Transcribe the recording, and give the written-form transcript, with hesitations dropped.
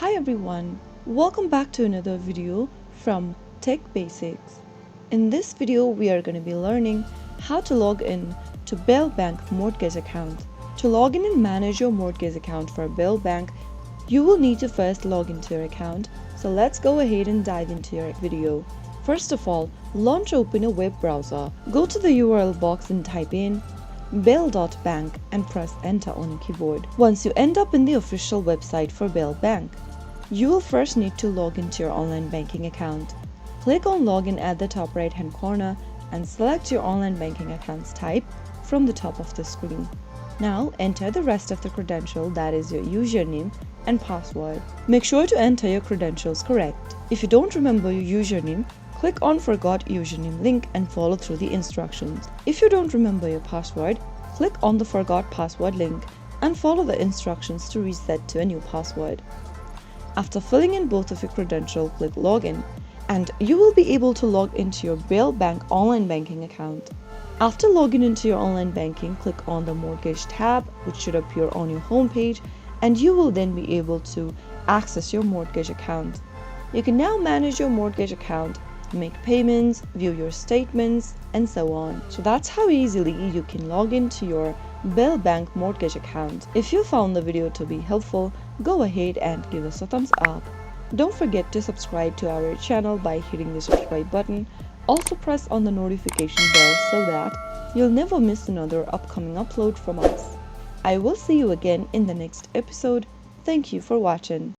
Hi everyone, welcome back to another video from Tech Basics. In this video, we are going to be learning how to log in to Bell Bank mortgage account. To log in and manage your mortgage account for Bell Bank, you will need to first log into your account. So let's go ahead and dive into your video. First of all, open a web browser. Go to the URL box and type in bell.bank and press enter on your keyboard. Once you end up in the official website for Bell Bank, you will first need to log into your online banking account. Click on login at the top right hand corner and select your online banking account's type from the top of the screen. Now enter the rest of the credential, that is your username and password. Make sure to enter your credentials correct. If you don't remember your username, click on Forgot Username link and follow through the instructions. If you don't remember your password, click on the Forgot Password link and follow the instructions to reset to a new password. After filling in both of your credentials, click Login and you will be able to log into your Bell Bank online banking account. After logging into your online banking, click on the Mortgage tab, which should appear on your home page, and you will then be able to access your mortgage account. You can now manage your mortgage account, make payments, view your statements, and so on. So that's how easily you can log into your Bell Bank mortgage account. If you found the video to be helpful, go ahead and give us a thumbs up. Don't forget to subscribe to our channel by hitting the subscribe button. Also press on the notification bell so that you'll never miss another upcoming upload from us. I will see you again in the next episode. Thank you for watching.